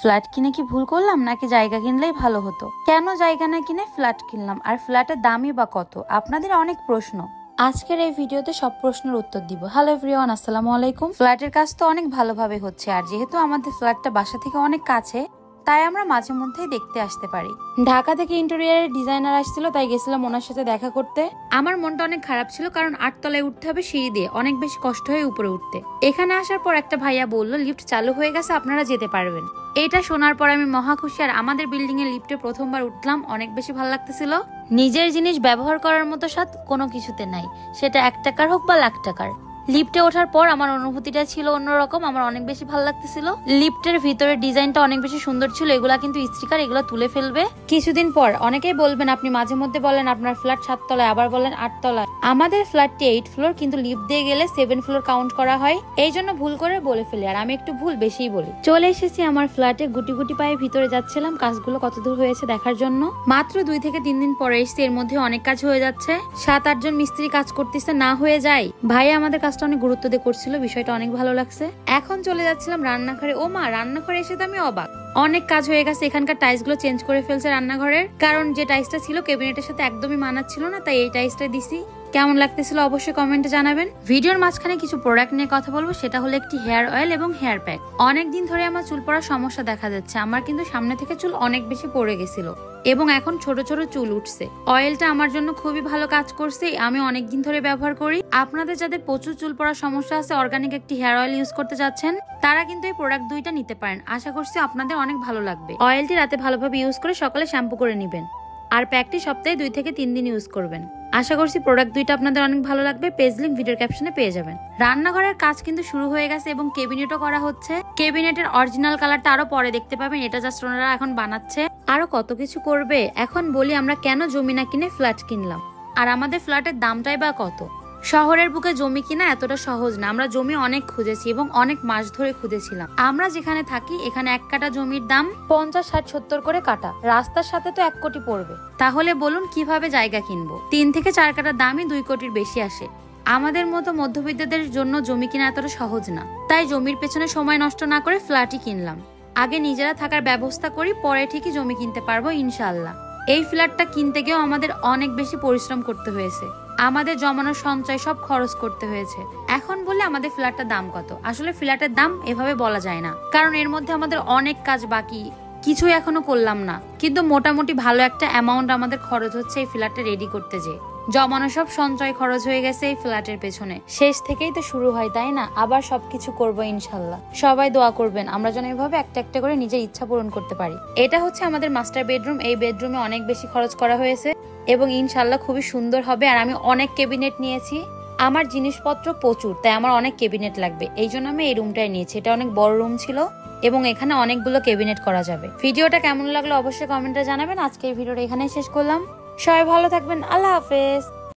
Flat কিনে কি ভুল করলাম নাকি জায়গা কিনলেই ভালো হতো? কেন জায়গা না কিনে ফ্ল্যাট কিনলাম? আর ফ্ল্যাটের দামই বা কত? আপনাদের অনেক প্রশ্ন। আজকের এই ভিডিওতে সব প্রশ্নের উত্তর দিব। হ্যালো এভরিওয়ান, আসসালামু আলাইকুম। ফ্ল্যাটের কাজ তো অনেক ভালোভাবে হচ্ছে, আর যেহেতু আমাদের ফ্ল্যাটটা বাসা থেকে অনেক কাছে, তাই আমরা মাঝে মধ্যেই দেখতে আসতে পারি। ঢাকা থেকে ইন্টেরিয়ারের ডিজাইনার আসছিল, তাই গেছিলাম ওনার সাথে দেখা করতে। আমার মনটা অনেক খারাপ ছিল, কারণ 8 তলায় উঠতে হবে সিঁড়ি দিয়ে, অনেক বেশি কষ্ট হয়ে উপরে উঠতে। এখানে আসার পর একটা ভাইয়া বললো লিফট চালু হয়ে গেছে, আপনারা যেতে পারবেন। এটা শোনার পর আমি মহা খুশি। আর আমাদের বিল্ডিং এর লিফটে প্রথমবার উঠলাম, অনেক বেশি ভালো লাগতেছিল। নিজের জিনিস ব্যবহার করার মতো স্বাদ কোনো কিছুতে নাই, সেটা 1 টাকার হোক বা লাখ টাকার। লিফটে ওঠার পর আমার অনুভূতিটা ছিল অন্যরকম, আমার অনেক বেশি ভালো লাগতেছিল। লিফটের ভিতরের ডিজাইনটা অনেক বেশি সুন্দর ছিল। এগুলা কিন্তু স্টিকার, এগুলো তুলে ফেলবে কিছুদিন পর। অনেকেই বলবেন, আপনি মাঝে মধ্যে বলেন আপনার ফ্ল্যাট 7 তলায়, আবার বলেন 8 তলায়। আমাদের ফ্ল্যাটটি 8 ফ্লোর, কিন্তু লিফট দিয়ে গেলে 7 ফ্লোর কাউন্ট করা হয়। এই জন্য ভুল করে বলে ফেলি, আর আমি একটু ভুল বেশিই বলি। চলে এসেছি আমার ফ্ল্যাটে, গুটি গুটি পায়ে ভিতরে যাচ্ছিলাম কাজগুলো কত দূর হয়েছে দেখার জন্য। মাত্র 2 থেকে 3 দিন পরে এসেছি, এর মধ্যে অনেক কাজ হয়ে যাচ্ছে। 7-8 জন মিস্ত্রি কাজ করতেছে, না হয়ে যায়। ভাই আমাদের কাজটা অনেক গুরুত্ব দিয়ে করছিল, বিষয়টা অনেক ভালো লাগছে। এখন চলে যাচ্ছিলাম রান্নাঘরে। ও মা, রান্নাঘরে এসে তো আমি অবাক, অনেক কাজ হয়ে গেছে। এখানকার টাইলস গুলো চেঞ্জ করে ফেলছে রান্নাঘরের, কারণ যে টাইলসটা ছিল ক্যাবিনেটের সাথে একদমই মানাচ্ছিল না, তাই এই টাইলসটা দিছি। কেমন লাগতেছিল অবশ্যই কমেন্টে জানাবেন। ভিডিওর মাঝখানে কিছু প্রোডাক্ট নিয়ে কথা বলবো, সেটা হলো একটি হেয়ার অয়েল এবং হেয়ার প্যাক। অনেকদিন ধরে আমার চুল পড়ার সমস্যা দেখা যাচ্ছে। আমার কিন্তু সামনে থেকে চুল অনেক বেশি পড়ে গেছিল এবং এখন ছোট ছোট চুল উঠছে। অয়েলটা আমার জন্য খুবই ভালো কাজ করছে, আমি অনেকদিন ধরে ব্যবহার করি। আপনাদের যাদের প্রচুর চুল পড়ার সমস্যা আছে, অর্গানিক একটি হেয়ার অয়েল ইউজ করতে যাচ্ছেন, তারা কিন্তু এই প্রোডাক্ট দুইটা নিতে পারেন। আশা করছি আপনাদের অনেক ভালো লাগবে। অয়েলটি রাতে ভালোভাবে ইউজ করে সকালে শ্যাম্পু করে নেবেন, আর প্যাকটি সপ্তাহে 2 থেকে 3 দিন ইউজ করবেন। আশা করছি প্রোডাক্ট দুইটা আপনাদের অনেক ভালো লাগবে। পেজ লিংক ভিডিওর ক্যাপশনে পেয়ে যাবেন। রান্নাঘরের কাজ কিন্তু শুরু হয়ে গেছে এবং কেবিনেটও করা হচ্ছে। কেবিনেটের অরিজিনাল কালারটা আরো পরে দেখতে পাবেন, এটা জাস্ট ওনারা এখন বানাচ্ছে। আরো কত কিছু করবে। এখন বলি আমরা কেন জমি না কিনে ফ্ল্যাট কিনলাম, আর আমাদের ফ্ল্যাটের দামটাই বা কত। শহরের বুকে জমি কিনা এতটা সহজ না। আমরা জমি অনেক খুঁজেছি এবং অনেক মাস ধরে খুঁজেছিলাম। আমরা যেখানে থাকি এখানে 1 কাঠা জমির দাম 50, 60, 70 করে কাটা। রাস্তার সাথে তো 1 কোটি পড়বে। তাহলে বলুন কিভাবে জায়গা কিনবো? 3 থেকে 4 কাঠার দামই 2 কোটির বেশি আসে। আমাদের মতো মধ্যবিত্তদের জন্য জমি কিনা এতটা সহজ না, তাই জমির পেছনে সময় নষ্ট না করে ফ্ল্যাটই কিনলাম। আগে নিজেরা থাকার ব্যবস্থা করি, পরে ঠিকই জমি কিনতে পারবো ইনশাআল্লাহ। এই ফ্ল্যাটটা কিনতে গিয়েও আমাদের অনেক বেশি পরিশ্রম করতে হয়েছে। আমাদের জমানোর সঞ্চয় সব খরচ করতে হয়েছে। এখন বলে আমাদের ফ্ল্যাটের দাম কত, আসলে ফ্ল্যাটের দাম এভাবে বলা যায় না, কারণ এর মধ্যে আমাদের অনেক কাজ বাকি, কিছুই এখনো করলাম না। কিন্তু মোটামুটি ভালো একটা অ্যামাউন্ট আমাদের খরচ হচ্ছে এই ফ্ল্যাটটা রেডি করতে। যে জমানো সব সঞ্চয় খরচ হয়ে গেছে এই ফ্ল্যাটের পেছনে। শেষ থেকেই তো শুরু হয়, তাই না? আবার সবকিছু করবো ইনশাল্লাহ। সবাই দোয়া করবেন আমরা যেন এভাবে একটা একটা করে নিজের ইচ্ছা পূরণ করতে পারি। এটা হচ্ছে আমাদের মাস্টার বেডরুম। এই বেডরুমে অনেক বেশি খরচ করা হয়েছে এবং ইনশাল্লাহ খুবই সুন্দর হবে। আর আমি অনেক ক্যাবিনেট নিয়েছি, আমার জিনিসপত্র প্রচুর, তাই আমার অনেক ক্যাবিনেট লাগবে। এই জন্য আমি এই রুমটাই নিয়েছি। এটা অনেক বড় রুম ছিল এবং এখানে অনেকগুলো ক্যাবিনেট করা যাবে। ভিডিওটা কেমন লাগলো অবশ্যই কমেন্টে জানাবেন। আজকে এই ভিডিওটা এখানেই শেষ করলাম। সবাই ভালো থাকবেন, আল্লাহ হাফেজ।